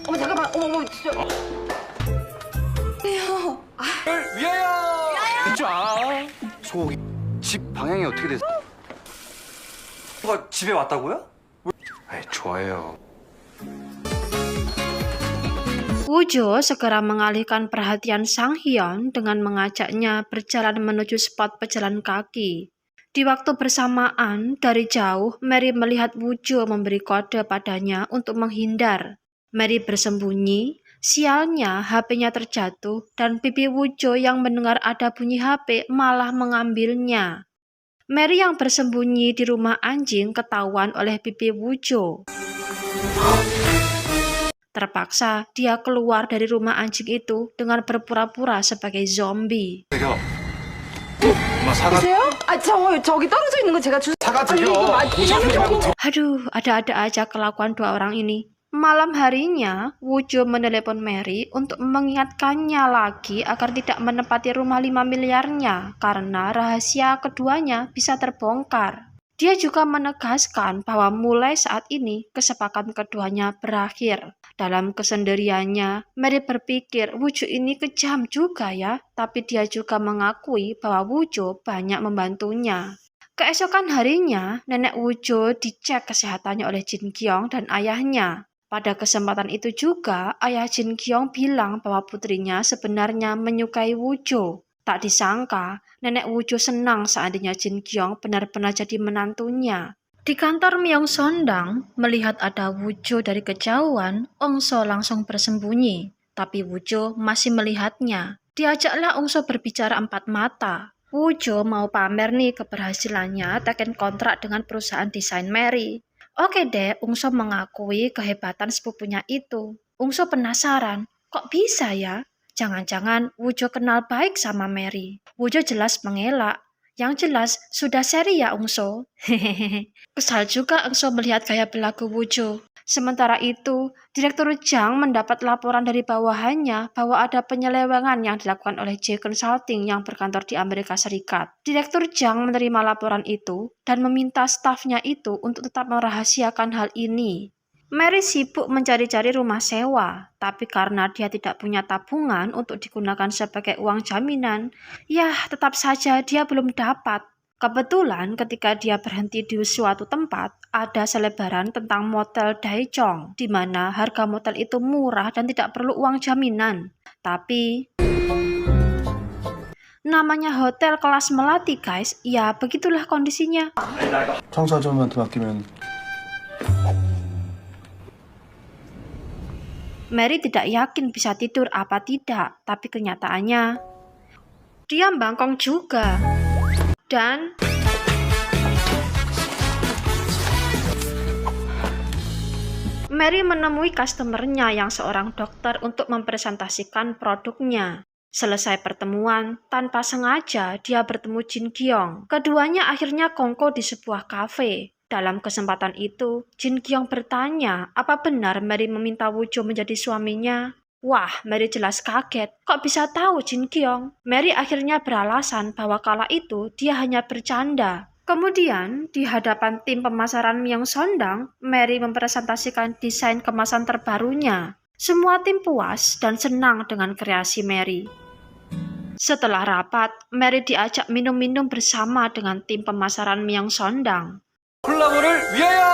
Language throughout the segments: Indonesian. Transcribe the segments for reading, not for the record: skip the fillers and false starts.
어머 잠깐만. 어머 진짜. 를 위하여! 쫙! 소고기 집 방향이 어떻게 됐어? 뭐가 집에 왔다고요? 아이, 좋아요. Woo-jo segera mengalihkan perhatian Sang Hyun dengan mengajaknya berjalan menuju spot pejalan kaki. Di waktu bersamaan, dari jauh, Mary melihat Woo-jo memberi kode padanya untuk menghindar. Mary bersembunyi, sialnya HP-nya terjatuh dan pipi Woo-jo yang mendengar ada bunyi HP malah mengambilnya. Mary yang bersembunyi di rumah anjing ketahuan oleh pipi Woo-jo. Terpaksa dia keluar dari rumah anjing itu dengan berpura-pura sebagai zombie. 드려. 엄마 사과 보세요? 아 저기 떨어져 있는 거 제가 사과 아니, 드려. 이거 맞- Aduh, ada-ada aja kelakuan dua orang ini. Malam harinya, Woo-jo menelepon Mary untuk mengingatkannya lagi agar tidak menempati rumah 5 miliarnya karena rahasia keduanya bisa terbongkar. Dia juga menegaskan bahwa mulai saat ini kesepakatan keduanya berakhir. Dalam kesendiriannya, Mary berpikir Woo-jo ini kejam juga ya, tapi dia juga mengakui bahwa Woo-jo banyak membantunya. Keesokan harinya, nenek Woo-jo dicek kesehatannya oleh Jin Kyung dan ayahnya. Pada kesempatan itu juga, ayah Jin Kyung bilang bahwa putrinya sebenarnya menyukai Woo-jo. Tak disangka, nenek Woo-jo senang seandainya Jin Kyung benar-benar jadi menantunya. Di kantor Myeong-sondang, melihat ada Woo-jo dari kejauhan, Ong-so langsung bersembunyi. Tapi Woo-jo masih melihatnya. Diajaklah Ong-so berbicara empat mata. Woo-jo mau pamer nih keberhasilannya teken kontrak dengan perusahaan desain Mary. Oke deh, Ong-so mengakui kehebatan sepupunya itu. Ong-so penasaran, kok bisa ya? Jangan-jangan Woo-jo kenal baik sama Mary. Woo-jo jelas mengelak. Yang jelas, sudah seri ya Ong-so. Hehehe. Kesal juga Ong-so melihat gaya berlaku Woo-jo. Sementara itu, Direktur Jang mendapat laporan dari bawahannya bahwa ada penyelewengan yang dilakukan oleh J Consulting yang berkantor di Amerika Serikat. Direktur Jang menerima laporan itu dan meminta stafnya itu untuk tetap merahasiakan hal ini. Mary sibuk mencari-cari rumah sewa, tapi karena dia tidak punya tabungan untuk digunakan sebagai uang jaminan, ya tetap saja dia belum dapat. Kebetulan ketika dia berhenti di suatu tempat, ada selebaran tentang motel Daejeong, di mana harga motel itu murah dan tidak perlu uang jaminan. Tapi namanya hotel kelas melati guys, ya begitulah kondisinya. 청소아줌마한테 맡기면 Mary tidak yakin bisa tidur apa tidak, tapi kenyataannya dia bangkong juga. Dan Mary menemui customernya yang seorang dokter untuk mempresentasikan produknya. Selesai pertemuan, tanpa sengaja dia bertemu Jin Kyung. Keduanya akhirnya kongko di sebuah kafe. Dalam kesempatan itu, Jin Kyung bertanya apa benar Mary meminta Woo-jo menjadi suaminya. Wah, Mary jelas kaget. Kok bisa tahu Jin Kyung? Mary akhirnya beralasan bahwa kala itu dia hanya bercanda. Kemudian, di hadapan tim pemasaran Myeong-sondang, Mary mempresentasikan desain kemasan terbarunya. Semua tim puas dan senang dengan kreasi Mary. Setelah rapat, Mary diajak minum-minum bersama dengan tim pemasaran Myeong-sondang. 콜라보를 위하여!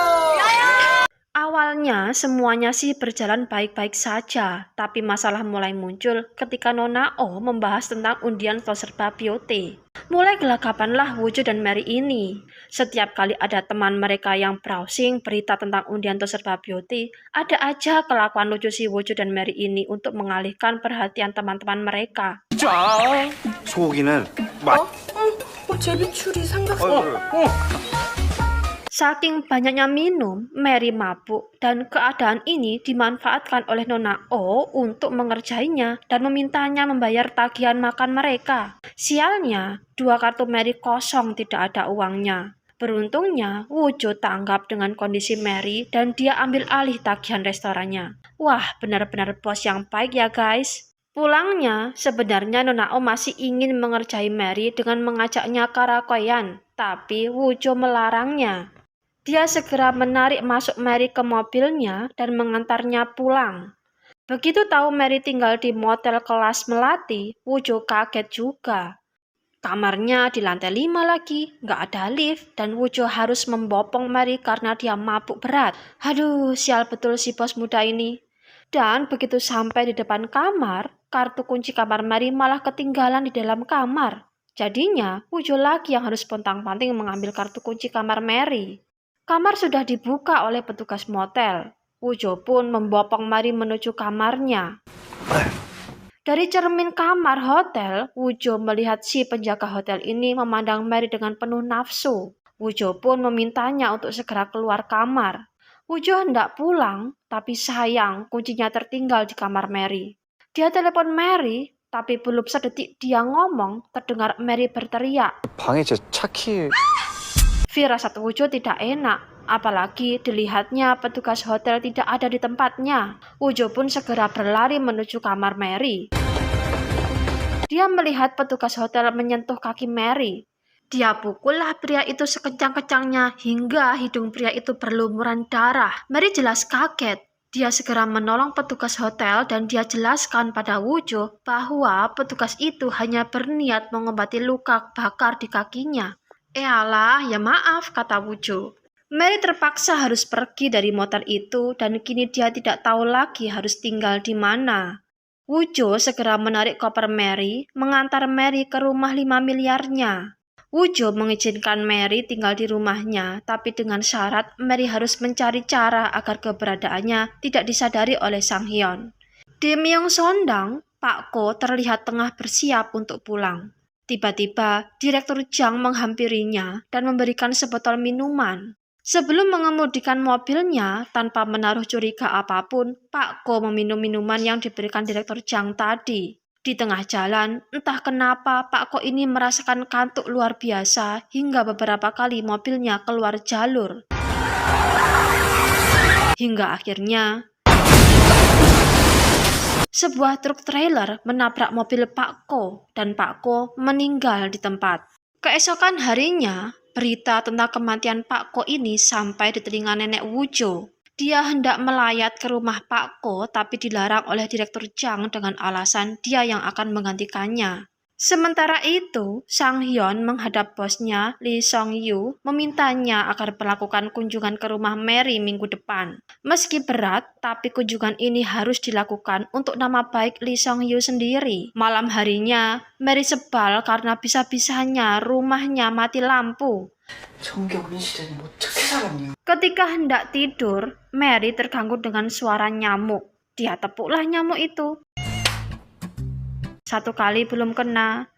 Awalnya semuanya sih berjalan baik-baik saja, tapi masalah mulai muncul ketika Nona Oh membahas tentang undian Toserba Beauty. Mulai gelagapanlah Woo-jo dan Mary ini. Setiap kali ada teman mereka yang browsing berita tentang undian Toserba Beauty, ada aja kelakuan lucu si Woo-jo dan Mary ini untuk mengalihkan perhatian teman-teman mereka. 쫙! 소고기는 맛. 제비추리 삼겹살. Saking banyaknya minum, Mary mabuk dan keadaan ini dimanfaatkan oleh Nona Oh untuk mengerjainya dan memintanya membayar tagihan makan mereka. Sialnya, 2 kartu Mary kosong tidak ada uangnya. Beruntungnya, Woo-jo tanggap dengan kondisi Mary dan dia ambil alih tagihan restorannya. Wah, benar-benar bos yang baik ya guys. Pulangnya, sebenarnya Nona Oh masih ingin mengerjai Mary dengan mengajaknya karaokean, tapi Woo-jo melarangnya. Dia segera menarik masuk Mary ke mobilnya dan mengantarnya pulang. Begitu tahu Mary tinggal di motel kelas melati, Woo-jo kaget juga. Kamarnya di lantai 5 lagi, nggak ada lift, dan Woo-jo harus membopong Mary karena dia mabuk berat. Aduh, sial betul si bos muda ini. Dan begitu sampai di depan kamar, kartu kunci kamar Mary malah ketinggalan di dalam kamar. Jadinya, Woo-jo lagi yang harus pontang-panting mengambil kartu kunci kamar Mary. Kamar sudah dibuka oleh petugas motel. Woo-jo pun membopong Mary menuju kamarnya. Dari cermin kamar hotel, Woo-jo melihat si penjaga hotel ini memandang Mary dengan penuh nafsu. Woo-jo pun memintanya untuk segera keluar kamar. Woo-jo hendak pulang, tapi sayang kuncinya tertinggal di kamar Mary. Dia telepon Mary, tapi belum sedetik dia ngomong, terdengar Mary berteriak. 방에 제 차키. Firasat Woo-jo tidak enak, apalagi dilihatnya petugas hotel tidak ada di tempatnya. Woo-jo pun segera berlari menuju kamar Mary. Dia melihat petugas hotel menyentuh kaki Mary. Dia pukullah pria itu sekencang-kencangnya hingga hidung pria itu berlumuran darah. Mary jelas kaget. Dia segera menolong petugas hotel dan dia jelaskan pada Woo-jo bahwa petugas itu hanya berniat mengobati luka bakar di kakinya. Alah, ya maaf, kata Woo-jo. Mary terpaksa harus pergi dari motel itu dan kini dia tidak tahu lagi harus tinggal di mana. Woo-jo segera menarik koper Mary, mengantar Mary ke rumah 5 miliarnya. Woo-jo mengizinkan Mary tinggal di rumahnya, tapi dengan syarat Mary harus mencari cara agar keberadaannya tidak disadari oleh Sang Hyun. Di Myeong-sondang, Pak Ko terlihat tengah bersiap untuk pulang. Tiba-tiba, Direktur Jang menghampirinya dan memberikan sebotol minuman. Sebelum mengemudikan mobilnya, tanpa menaruh curiga apapun, Pak Ko meminum minuman yang diberikan Direktur Jang tadi. Di tengah jalan, entah kenapa Pak Ko ini merasakan kantuk luar biasa hingga beberapa kali mobilnya keluar jalur. Hingga akhirnya, sebuah truk trailer menabrak mobil Pak Ko dan Pak Ko meninggal di tempat. Keesokan harinya, berita tentang kematian Pak Ko ini sampai di telinga nenek Woo-jo. Dia hendak melayat ke rumah Pak Ko tapi dilarang oleh Direktur Jang dengan alasan dia yang akan menggantikannya. Sementara itu, Sang Hyun menghadap bosnya Lee Song-yu memintanya agar melakukan kunjungan ke rumah Mary minggu depan. Meski berat, tapi kunjungan ini harus dilakukan untuk nama baik Lee Song-yu sendiri. Malam harinya, Mary sebal karena bisa-bisanya rumahnya mati lampu. Ketika hendak tidur, Mary terganggu dengan suara nyamuk. Dia tepuklah nyamuk itu. 1 kali belum kena,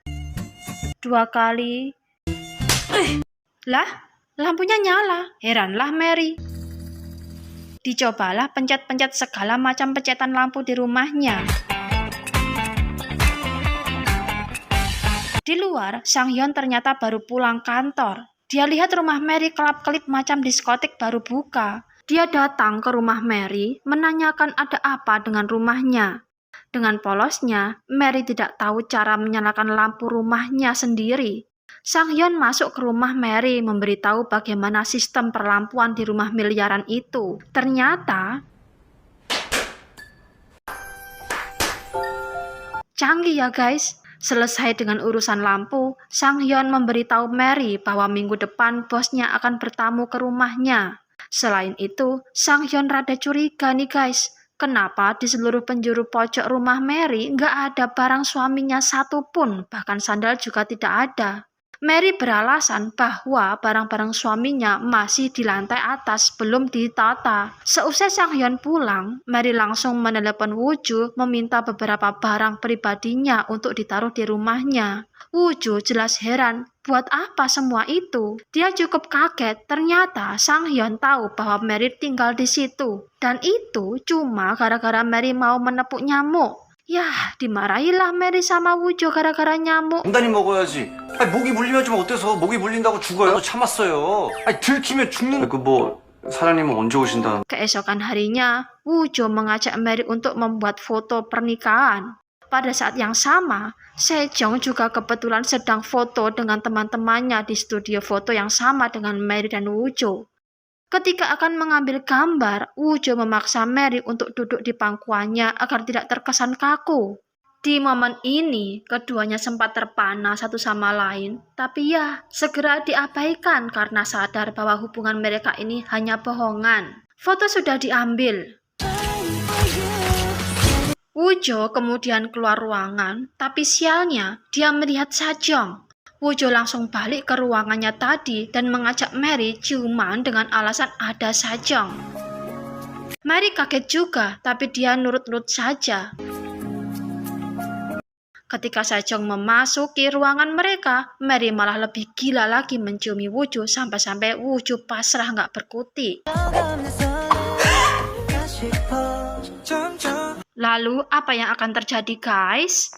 2 kali. Lah, lampunya nyala. Heranlah Mary. Dicobalah pencet-pencet segala macam pencetan lampu di rumahnya. Di luar, Sang Hyun ternyata baru pulang kantor. Dia lihat rumah Mary kelap-kelip macam diskotik baru buka. Dia datang ke rumah Mary, menanyakan ada apa dengan rumahnya. Dengan polosnya, Mary tidak tahu cara menyalakan lampu rumahnya sendiri. Sang Hyun masuk ke rumah Mary memberitahu bagaimana sistem perlampuan di rumah miliaran itu. Ternyata, canggih ya guys. Selesai dengan urusan lampu, Sang Hyun memberitahu Mary bahwa minggu depan bosnya akan bertamu ke rumahnya. Selain itu, Sang Hyun rada curiga nih guys. Kenapa di seluruh penjuru pojok rumah Mary nggak ada barang suaminya satupun, bahkan sandal juga tidak ada. Mary beralasan bahwa barang-barang suaminya masih di lantai atas belum ditata. Seusai Sang Hyun pulang, Mary langsung menelepon Woo-jo meminta beberapa barang pribadinya untuk ditaruh di rumahnya. Woo-jo jelas heran, buat apa semua itu? Dia cukup kaget, ternyata Sang Hyun tahu bahwa Mary tinggal di situ. Dan itu cuma gara-gara Mary mau menepuk nyamuk. Yah, dimarahilah Mary sama Woo-jo gara-gara nyamuk. 단단히 먹어야지. 아니, 목이 물리면 좀 어때서? 목이 물린다고 죽어요? 참았어요. 아니, 들키면 죽는. 사장님은 언제 오신다는? Keesokan harinya, Woo-jo mengajak Mary untuk membuat foto pernikahan. Pada saat yang sama, Sejong juga kebetulan sedang foto dengan teman-temannya di studio foto yang sama dengan Mary dan Woo-jo. Ketika akan mengambil gambar, Woojo memaksa Mary untuk duduk di pangkuannya agar tidak terkesan kaku. Di momen ini, keduanya sempat terpana satu sama lain, tapi ya, segera diabaikan karena sadar bahwa hubungan mereka ini hanya bohongan. Foto sudah diambil. Woojo kemudian keluar ruangan, tapi sialnya, dia melihat Sajong. Woojo langsung balik ke ruangannya tadi dan mengajak Mary ciuman dengan alasan ada Sajong. Mary kaget juga, tapi dia nurut-nurut saja. Ketika Sajong memasuki ruangan mereka, Mary malah lebih gila lagi menciumi Woojo sampai-sampai Woojo pasrah nggak berkutik. Lalu apa yang akan terjadi, guys?